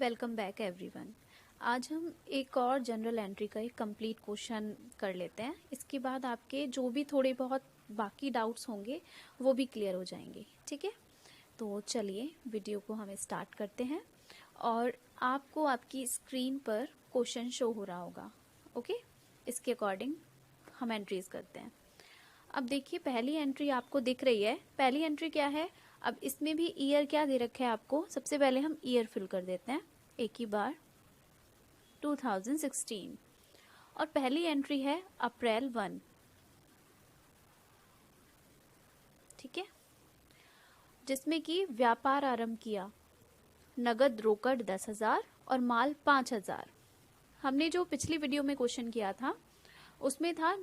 Welcome back everyone. आज हम एक और जनरल एंट्री का एक कंप्लीट क्वेश्चन कर लेते हैं। इसके बाद आपके जो भी थोड़े बहुत बाकी डाउट्स होंगे वो भी क्लियर हो जाएंगे। ठीक है, तो चलिए वीडियो को हम स्टार्ट करते हैं और आपको आपकी स्क्रीन पर क्वेश्चन शो हो रहा होगा। ओके, इसके अकॉर्डिंग हम एंट्रीज करते हैं। अब देखिए, पहली एंट्री आपको दिख रही है। पहली एंट्री क्या है? अब इसमें भी ईयर क्या दे रखा है आपको? सबसे पहले हम ईयर फिल कर देते हैं एक ही बार, 2016। और पहली एंट्री है अप्रैल 1। ठीक है, जिसमें कि व्यापार आरंभ किया, नगद रोकड़ 10,000 और माल 5,000। हमने जो पिछली वीडियो में क्वेश्चन किया था उसमें था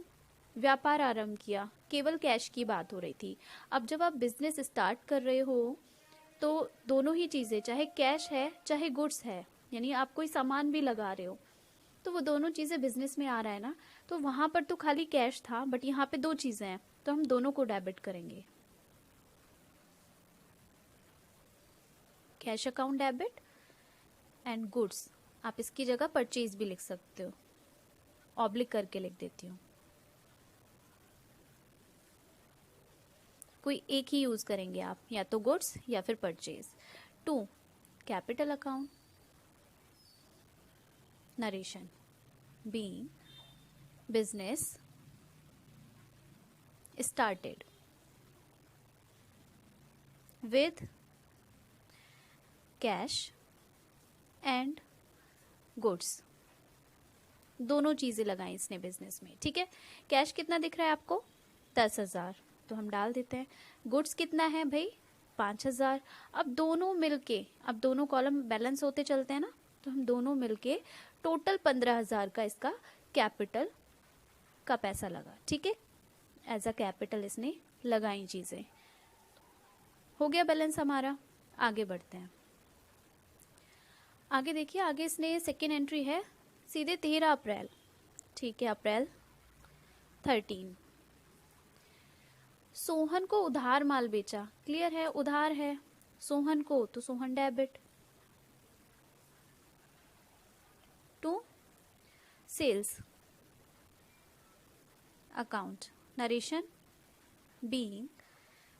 व्यापार आरंभ किया, केवल कैश की बात हो रही थी। अब जब आप बिजनेस स्टार्ट कर रहे हो तो दोनों ही चीजें, चाहे कैश है चाहे गुड्स है, यानी आप कोई सामान भी लगा रहे हो तो वो दोनों चीजें बिजनेस में आ रहा है ना। तो वहां पर तो खाली कैश था, बट यहाँ पे दो चीजें हैं तो हम दोनों को डेबिट करेंगे। Cash account debit and goods. आप इसकी जगह परचेज भी लिख सकते हो, ऑब्लिक करके लिख देती हूँ, कोई एक ही यूज करेंगे आप, या तो गुड्स या फिर purchase. 2, capital account narration, being business started with cash and goods. दोनों चीजें लगाई इसने बिजनेस में। ठीक है, कैश कितना दिख रहा है आपको? 10,000, तो हम डाल देते हैं। गुड्स कितना है भाई? 5,000। अब दोनों मिलके, अब दोनों कॉलम बैलेंस होते चलते हैं ना, तो हम दोनों मिलके टोटल 15,000 का इसका कैपिटल का पैसा लगा। ठीक है, एज अ कैपिटल इसने लगाई चीजें। हो गया बैलेंस हमारा। आगे बढ़ते हैं। आगे देखिए, आगे इसने सेकेंड एंट्री है सीधे 13 अप्रैल। ठीक है, अप्रैल 13। सोहन को उधार माल बेचा। क्लियर है, उधार है सोहन को, तो Sohan debit. To sales account narration, being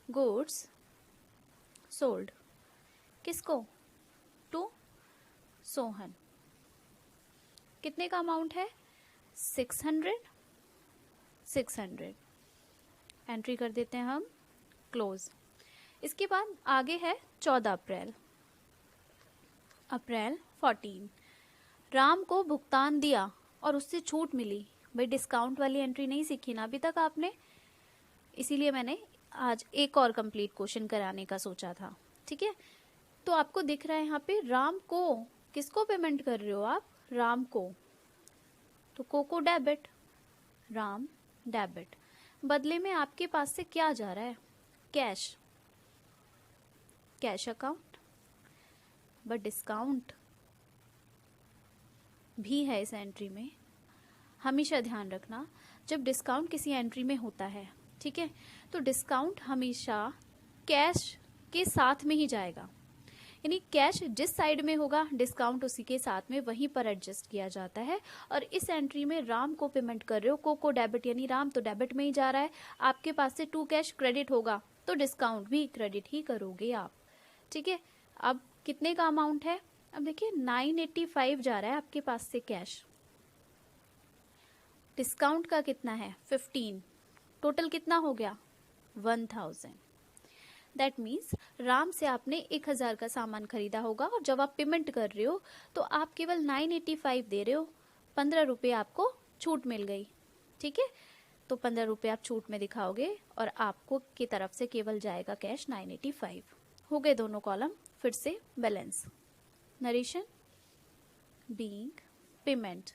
goods sold. किसको? टू सोहन। कितने का अमाउंट है? 600। एंट्री कर देते हैं हम क्लोज। इसके बाद आगे है 14 अप्रैल, अप्रैल 14। राम को भुगतान दिया और उससे छूट मिली। भाई डिस्काउंट वाली एंट्री नहीं सीखी ना अभी तक आपने, इसीलिए मैंने आज एक और कंप्लीट क्वेश्चन कराने का सोचा था। ठीक है, तो आपको दिख रहा है यहाँ पे राम को, किसको पेमेंट कर रहे हो आप? राम को, तो को डेबिट, राम डेबिट। बदले में आपके पास से क्या जा रहा है? Cash, cash account. But discount भी है इस एंट्री में। हमेशा ध्यान रखना, जब डिस्काउंट किसी एंट्री में होता है, ठीक है, तो डिस्काउंट हमेशा कैश के साथ में ही जाएगा। यानी कैश जिस साइड में होगा डिस्काउंट उसी के साथ में वहीं पर एडजस्ट किया जाता है। और इस एंट्री में राम को पेमेंट कर रहे हो, को डेबिट, यानी राम तो डेबिट में ही जा रहा है। आपके पास से टू कैश क्रेडिट होगा तो डिस्काउंट भी क्रेडिट ही करोगे आप। ठीक है, अब कितने का अमाउंट है? अब देखिए 985 जा रहा है आपके पास से कैश। डिस्काउंट का कितना है? 15। टोटल कितना हो गया? 1000। दैट मीन्स राम से आपने 1,000 का सामान खरीदा होगा और जब आप पेमेंट कर रहे हो तो आप केवल 985 दे रहे हो, 15 रुपये आपको छूट मिल गई। ठीक है, तो 15 रुपये आप छूट में दिखाओगे और आपको की तरफ से केवल जाएगा कैश 985। हो गए दोनों कॉलम फिर से balance. Narration, being payment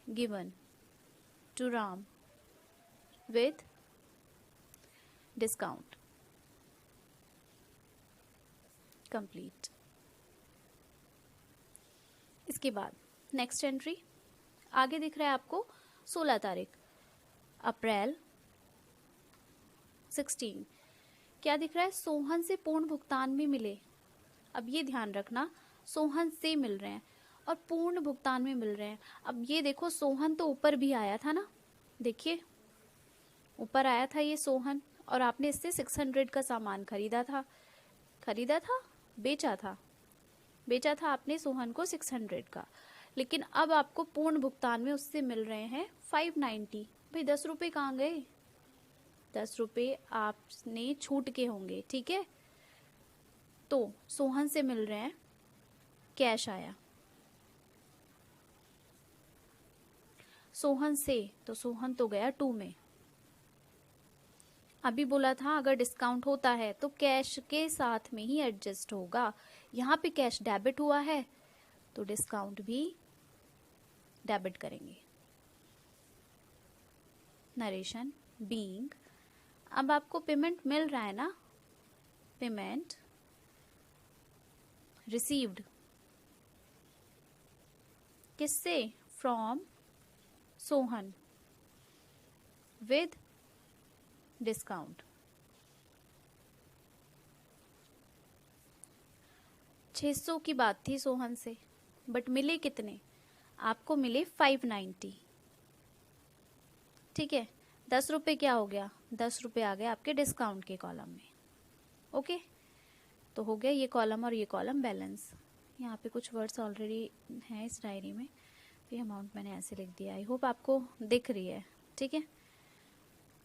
given to Ram with discount complete. इसके बाद नेक्स्ट एंट्री आगे दिख रहा है आपको 16 तारीख, अप्रैल 16। क्या दिख रहा है, सोहन से पूर्ण भुगतान में मिले। अब ये ध्यान रखना, सोहन से मिल रहे हैं और पूर्ण भुगतान में मिल रहे हैं। अब ये देखो, सोहन तो ऊपर भी आया था ना, देखिए ऊपर आया था ये सोहन, और आपने इससे 600 का सामान खरीदा था, बेचा था आपने सोहन को 600 का। लेकिन अब आपको पूर्ण भुगतान में उससे मिल रहे हैं 590। भाई 10 रुपए कहाँ गए, 10 रुपए आपने छूट के होंगे, ठीक है। तो सोहन से मिल रहे हैं, कैश आया, सोहन से, तो सोहन तो गया 2 में। अभी बोला था अगर डिस्काउंट होता है तो कैश के साथ में ही एडजस्ट होगा, यहाँ पे कैश डेबिट हुआ है तो डिस्काउंट भी डेबिट करेंगे। नरेशन बीइंग, अब आपको पेमेंट मिल रहा है ना, पेमेंट रिसीव्ड, किससे, फ्रॉम सोहन विद डिस्काउंट। 600 की बात थी सोहन से, बट मिले कितने, आपको मिले 590, ठीक है। 10 रुपए क्या हो गया, 10 रुपए आ गए आपके डिस्काउंट के कॉलम में, ओके। तो हो गया ये कॉलम और ये कॉलम बैलेंस। यहाँ पे कुछ वर्ड्स ऑलरेडी हैं इस डायरी में, ये अमाउंट मैंने ऐसे लिख दिया, आई होप आपको दिख रही है, ठीक है।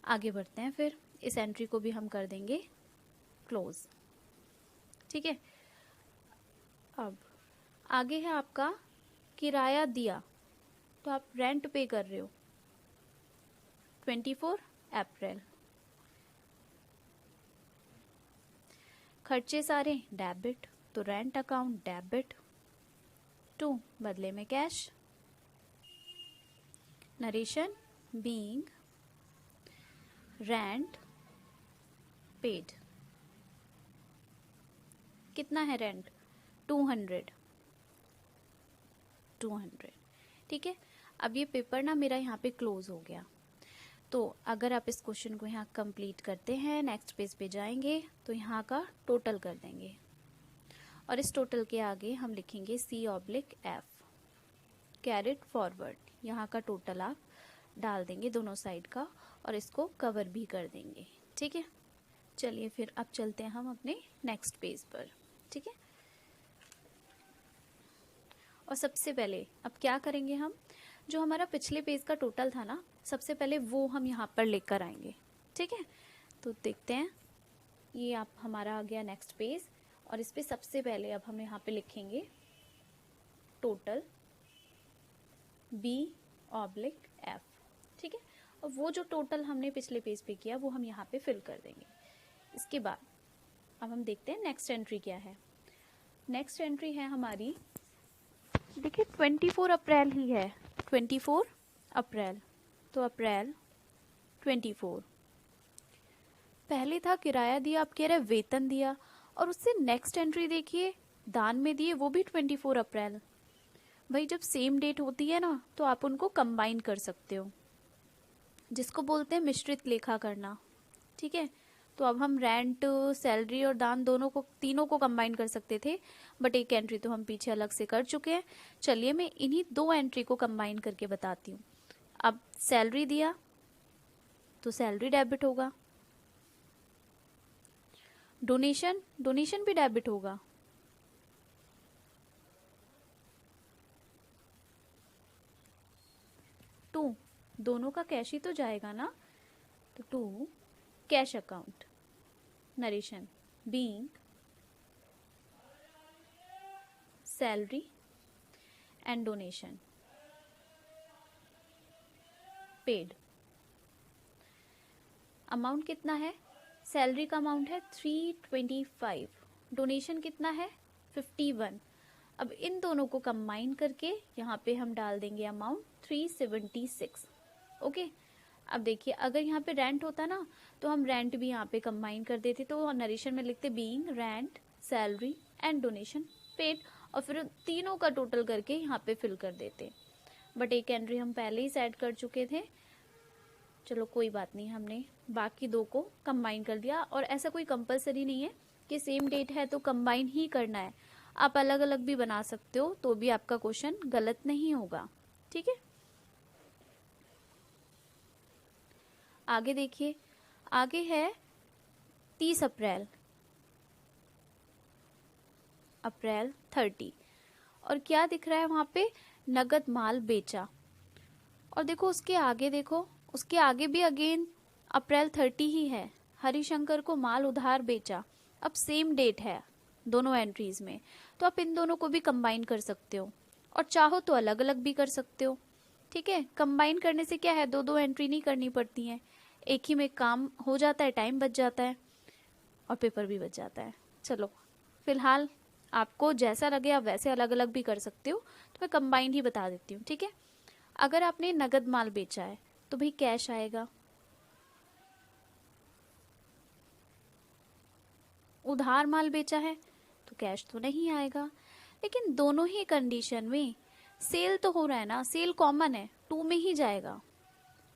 आगे बढ़ते हैं, फिर इस एंट्री को भी हम कर देंगे क्लोज, ठीक है। अब आगे है आपका किराया दिया, तो आप रेंट पे कर रहे हो 24 अप्रैल। खर्चे सारे डेबिट, तो रेंट अकाउंट डेबिट, 2 बदले में cash. Narration being rent paid, कितना है रेंट, 200, ठीक है। अब ये पेपर ना मेरा यहाँ पे क्लोज हो गया। तो अगर आप इस क्वेश्चन को यहाँ कंप्लीट करते हैं, नेक्स्ट पेज पे जाएंगे तो यहाँ का टोटल कर देंगे, और इस टोटल के आगे हम लिखेंगे C/F, कैरिड फॉरवर्ड। यहाँ का टोटल आप डाल देंगे दोनों साइड का, और इसको कवर भी कर देंगे, ठीक है। चलिए फिर अब चलते हैं हम अपने नेक्स्ट पेज पर, ठीक है। और सबसे पहले अब क्या करेंगे, हम जो हमारा पिछले पेज का टोटल था ना, सबसे पहले वो हम यहाँ पर लेकर आएंगे, ठीक है। तो देखते हैं, ये आप हमारा आ गया नेक्स्ट पेज, और इस पे सबसे पहले अब हम यहाँ पे लिखेंगे टोटल B/F, ठीक है। और वो जो टोटल हमने पिछले पेज पे किया वो हम यहाँ पे फिल कर देंगे। इसके बाद अब हम देखते हैं नेक्स्ट एंट्री क्या है। नेक्स्ट एंट्री है हमारी, देखिए 24 अप्रैल ही है, 24 अप्रैल, तो अप्रैल 24। पहले था किराया दिया, आप कह रहे वेतन दिया, और उससे नेक्स्ट एंट्री देखिए दान में दिए, वो भी 24 अप्रैल। भाई जब सेम डेट होती है ना तो आप उनको कंबाइन कर सकते हो, जिसको बोलते हैं मिश्रित लेखा करना, ठीक है। तो अब हम रेंट, सैलरी और दान दोनों को, तीनों को कंबाइन कर सकते थे, बट एक एंट्री तो हम पीछे अलग से कर चुके हैं। चलिए मैं इन्हीं 2 एंट्री को कंबाइन करके बताती हूँ। अब सैलरी दिया तो सैलरी डेबिट होगा, डोनेशन भी डेबिट होगा, टू दोनों का कैश ही तो जाएगा ना, तो 2 cash account. Narration being salary and donation paid. Amount कितना है, सैलरी का अमाउंट है 325, डोनेशन कितना है 51। अब इन दोनों को कंबाइन करके यहाँ पे हम डाल देंगे अमाउंट 376, ओके। अब देखिए अगर यहाँ पे रेंट होता ना तो हम रेंट भी यहाँ पे कंबाइन कर देते, तो नरेशन में लिखते being rent, salary and donation paid, और फिर तीनों का टोटल करके यहाँ पे फिल कर देते। बट एक एंट्री हम पहले ही सेट कर चुके थे, चलो कोई बात नहीं, हमने बाकी दो को कंबाइन कर दिया। और ऐसा कोई कंपलसरी नहीं है कि सेम डेट है तो कंबाइन ही करना है, आप अलग अलग भी बना सकते हो तो भी आपका क्वेश्चन गलत नहीं होगा। ठीक है, आगे देखिए, आगे है 30 अप्रैल, अप्रैल 30, और क्या दिख रहा है वहां पे, नगद माल बेचा। और देखो उसके आगे, देखो उसके आगे भी अगेन अप्रैल 30 ही है, हरिशंकर को माल उधार बेचा। अब सेम डेट है दोनों एंट्रीज में, तो आप इन दोनों को भी कंबाइन कर सकते हो, और चाहो तो अलग अलग भी कर सकते हो। ठीक है, कंबाइन करने से क्या है, दो दो एंट्री नहीं करनी पड़ती है, एक ही में काम हो जाता है, टाइम बच जाता है और पेपर भी बच जाता है। चलो फिलहाल आपको जैसा लगे आप वैसे अलग अलग भी कर सकते हो, तो मैं कंबाइंड ही बता देती हूँ। ठीक है, अगर आपने नगद माल बेचा है तो भाई कैश आएगा, उधार माल बेचा है तो कैश तो नहीं आएगा। लेकिन दोनों ही कंडीशन में सेल तो हो रहा है ना, सेल कॉमन है, 2 में ही जाएगा।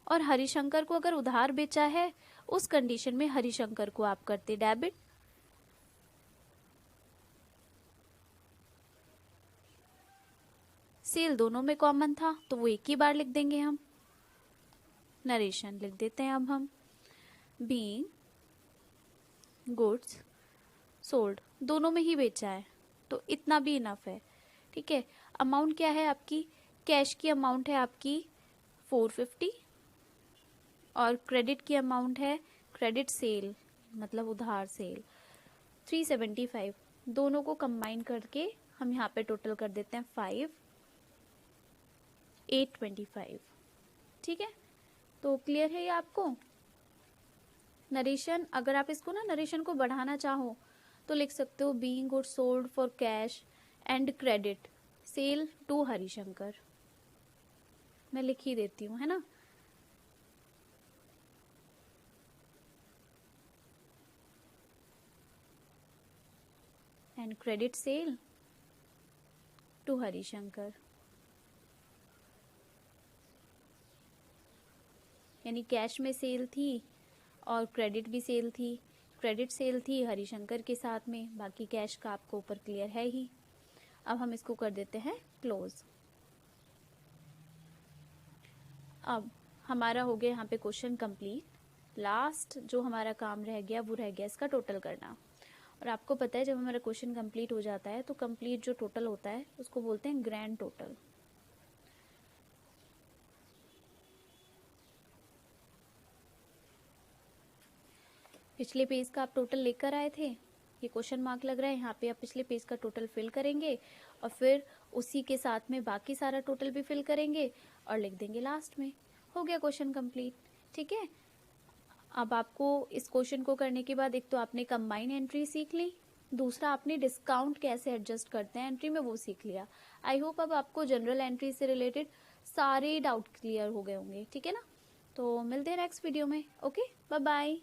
और हरिशंकर को अगर उधार बेचा है उस कंडीशन में हरिशंकर को आप करते डेबिट, सेल दोनों में कॉमन था तो वो एक ही बार लिख देंगे हम, नरेशन लिख देते हैं अब हम, बीइंग गुड्स सोल्ड, दोनों में ही बेचा है तो इतना भी इनफ है। ठीक है, अमाउंट क्या है आपकी, कैश की अमाउंट है आपकी 450 और क्रेडिट की अमाउंट है, क्रेडिट सेल मतलब उधार सेल 375। दोनों को कंबाइन करके हम यहाँ पे टोटल कर देते हैं 5825। ठीक है, तो क्लियर है ये आपको। नरेशन, अगर आप इसको ना नरेशन को बढ़ाना चाहो तो लिख सकते हो being goods sold for cash and credit sale to Harishankar, मैं लिख ही देती हूँ, है ना। And credit sale to Harishankar, यानी कैश में सेल थी और क्रेडिट भी सेल थी, क्रेडिट सेल थी हरिशंकर के साथ में, बाकी कैश का आपको ऊपर क्लियर है ही। अब हम इसको कर देते हैं क्लोज। अब हमारा हो गया यहाँ पे क्वेश्चन कंप्लीट। लास्ट जो हमारा काम रह गया वो रह गया इसका टोटल करना। और आपको पता है जब हमारा क्वेश्चन कंप्लीट हो जाता है तो कंप्लीट जो टोटल होता है उसको बोलते हैं ग्रैंड टोटल। पिछले पेज का आप टोटल लेकर आए थे, ये क्वेश्चन मार्क लग रहा है यहाँ पे, आप पिछले पेज का टोटल फिल करेंगे और फिर उसी के साथ में बाकी सारा टोटल भी फिल करेंगे और लिख देंगे लास्ट में। हो गया क्वेश्चन कंप्लीट। ठीक है, अब आपको इस क्वेश्चन को करने के बाद एक तो आपने कंबाइन एंट्री सीख ली, दूसरा आपने डिस्काउंट कैसे एडजस्ट करते हैं एंट्री में वो सीख लिया। आई होप अब आपको जनरल एंट्री से रिलेटेड सारे डाउट क्लियर हो गए होंगे। ठीक है ना, तो मिलते हैं नेक्स्ट वीडियो में। Okay, bye bye.